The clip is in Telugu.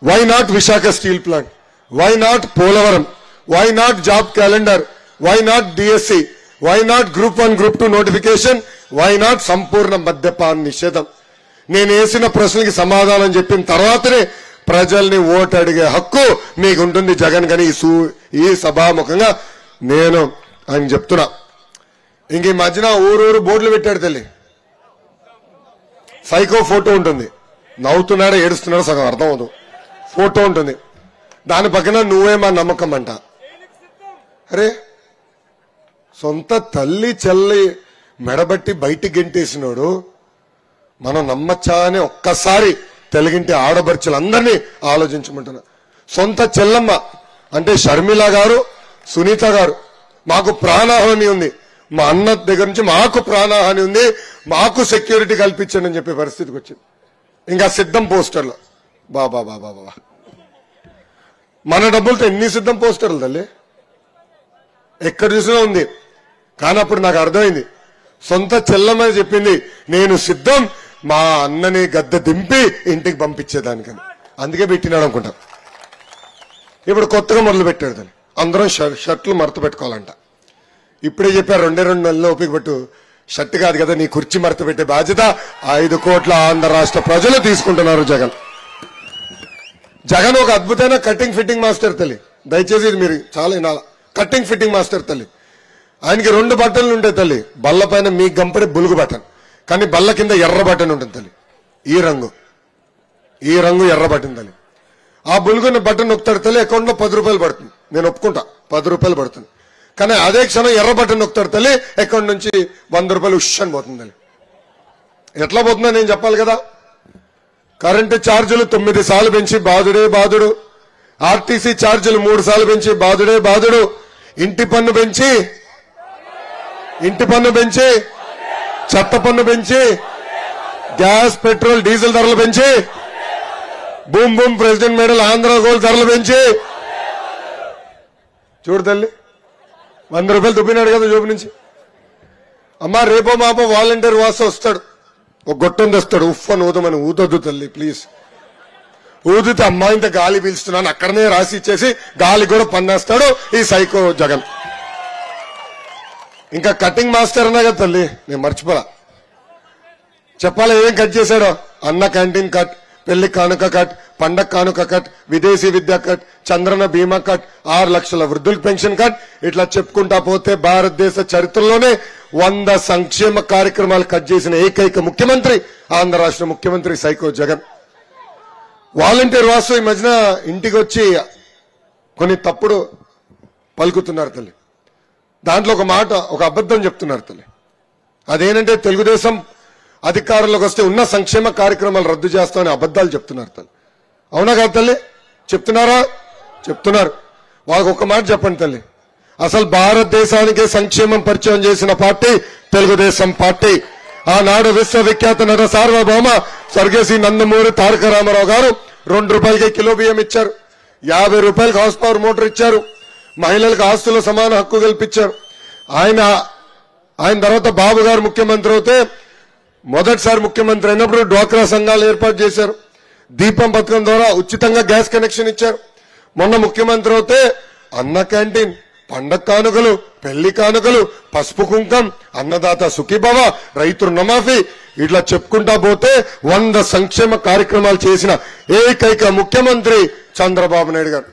Why not Visakha steel plant, why not Polavaram, why not job calendar, why not DSC, why not group 1 group 2 notification, why not సంపూర్ణ మద్యపాన నిషేధం. నేను వేసిన ప్రశ్నలకి సమాధానం చెప్పిన తర్వాతనే ప్రజల్ని ఓటు అడిగే హక్కు మీకు ఉంటుంది జగన్ గని ఈ సభాముఖంగా నేను ఆయన చెప్తున్నా. ఇంక ఈ మధ్యన ఊరూరు బోర్డులు పెట్టాడు తల్లి, సైకో ఫోటో ఉంటుంది, నవ్వుతున్నాడో ఏడుస్తున్నాడో సగం అర్థం అవుతుంది, ఫోటో ఉంటుంది, దాని పక్కన నువ్వే మా నమ్మకం అంట. అరే సొంత తల్లి చెల్లి మెడబట్టి బయటికి గెంటేసినోడు మనం నమ్మచ్చా అని ఒక్కసారి తెలుగింటి ఆడబడుచులందరినీ ఆలోచించమంటున్నా. సొంత చెల్లమ్మ అంటే షర్మిల గారు, సునీత గారు మాకు ప్రాణహాని ఉంది, మా అన్న దగ్గర నుంచి మాకు ప్రాణహాని ఉంది, మాకు సెక్యూరిటీ కల్పించండి అని చెప్పే పరిస్థితికి వచ్చింది. ఇంకా సిద్ధం పోస్టర్లు బాబా బాబా బాబా మన డబ్బులతో ఎన్ని సిద్ధం పోస్టర్లు తల్లి ఎక్కడ చూసినా ఉంది. కానీ అప్పుడు నాకు అర్థమైంది, సొంత చెల్లమ్మ చెప్పింది నేను సిద్ధం మా అన్నని గద్దె దింపి ఇంటికి పంపించేదానికని, అందుకే పెట్టినాడు అనుకుంటా. ఇప్పుడు కొత్తగా మొదలు పెట్టాడు దాన్ని, అందరం షర్ట్లు మడత పెట్టుకోవాలంట. ఇప్పుడే చెప్పారు 2 నెలలు ఓపిక పట్టు, షర్ట్ కాదు కదా నీ కుర్చీ మడత పెట్టే బాధ్యత 5 కోట్ల ఆంధ్ర రాష్ట్ర ప్రజలు తీసుకుంటున్నారు. జగన్ ఒక అద్భుతమైన కటింగ్ ఫిట్టింగ్ మాస్టర్ తల్లి, దయచేసి ఇది మీరు చాలా వినాల. కటింగ్ ఫిట్టింగ్ మాస్టర్ తల్లి, ఆయనకి 2 బటన్లు ఉంటాయి తల్లి, బల్ల పైన మీ గంపడి బులుగు బటన్, కానీ బల్ల కింద ఎర్ర బటన్ ఉంటుంది తల్లి, ఈ రంగు ఎర్ర బటన్ తల్లి. ఆ బులుగున్న బటన్ నొక్కుతాడు తల్లి, అకౌంట్ లో 10 రూపాయలు పడుతుంది, నేను ఒప్పుకుంటా 10 రూపాయలు పడుతుంది. కానీ అదే క్షణం ఎర్ర బటన్ నొక్కుతాడు తల్లి, అకౌంట్ నుంచి 100 రూపాయలు ఉష్ అని పోతుంది తల్లి. ఎట్లా పోతుందో నేను చెప్పాలి కదా. కరెంటు ఛార్జీలు 9 సార్లు పెంచి బాధుడే బాధుడు, ఆర్టీసీ ఛార్జీలు 3 సార్లు పెంచి బాధుడే బాధుడు, ఇంటి పన్ను పెంచి చెత్త పన్ను పెంచి, గ్యాస్ పెట్రోల్ డీజిల్ ధరలు పెంచి, boom boom president medal Andhra gold ధరలు పెంచి, చూడు తల్లి 100 రూపాయలు దుబ్బినాడు కదా జోబు నుంచి. అమ్మా రేపో మాపో వాలంటీర్ వాస వస్తాడు, ఒక గొట్టం తెస్తాడు, ఉఫ్ అని ఊదమని, ఊదొద్దు తల్లి ప్లీజ్. ఊదితే అమ్మా ఇంత గాలి పీల్చుతున్నాను అక్కడనే రాసి ఇచ్చేసి గాలి కూడా పన్నేస్తాడు ఈ సైకో జగన్. ఇంకా కటింగ్ మాస్టర్ అన్నా కదా తల్లి, నేను మర్చిపోలా చెప్పాలా ఏం కట్ చేశాడో. అన్న క్యాంటీన్ కట్, పెళ్లి కానుక కట్, పండగ కానుక కట్, విదేశీ విద్య కట్, చంద్రన బీమా కట్, 6 లక్షల వృద్ధుల పెన్షన్ కట్, ఇట్లా చెప్పుకుంటా పోతే భారతదేశ చరిత్రలోనే 100 సంక్షేమ కార్యక్రమాలు కట్ చేసిన ఏకైక ముఖ్యమంత్రి ఆంధ్ర రాష్ట్ర ముఖ్యమంత్రి సైకో జగన్. వాలంటీర్ వాసు ఈ మధ్యన ఇంటికి వచ్చి కొన్ని తప్పుడు పలుకుతున్నారు తల్లి, దాంట్లో ఒక మాట ఒక అబద్ధం చెప్తున్నారు తల్లి. అదేంటంటే తెలుగుదేశం అధికారంలోకి వస్తే ఉన్న సంక్షేమ కార్యక్రమాలు రద్దు చేస్తామని అబద్దాలు చెప్తున్నారు తల్లి. అవునా కాదు తల్లి? చెప్తున్నారా? చెప్తున్నారు. వాళ్ళకు ఒక మాట చెప్పండి తల్లి, అసలు భారతదేశానికి సంక్షేమం పరిచయం చేసిన పార్టీ తెలుగుదేశం పార్టీ. ఆనాడు విశ్వవిఖ్యాత నట సార్వభౌమ స్వర్గీయ నందమూరి తారక రామారావు గారు 2 రూపాయలకి కిలో బియ్యం ఇచ్చారు, 50 రూపాయలకు హౌస్ పవర్ మోటార్ ఇచ్చారు, మహిళలకు ఆస్తుల సమాన హక్కు కల్పించారు. ఆయన తర్వాత బాబు గారు ముఖ్యమంత్రి అవుతే మొదటిసారి ముఖ్యమంత్రి అయినప్పుడు డ్వాక్రా సంఘాలు ఏర్పాటు చేశారు, దీపం పథకం ద్వారా ఉచితంగా గ్యాస్ కనెక్షన్ ఇచ్చారు. మొన్న ముఖ్యమంత్రి అవుతే అన్న క్యాంటీన్, పండగ కానుకలు, పెళ్లి కానుకలు, పసుపు కుంకం, అన్నదాత సుఖీభవ, రైతు రుణమాఫీ, ఇట్లా చెప్పుకుంటా పోతే 100 సంక్షేమ కార్యక్రమాలు చేసిన ఏకైక ముఖ్యమంత్రి చంద్రబాబు నాయుడు గారు.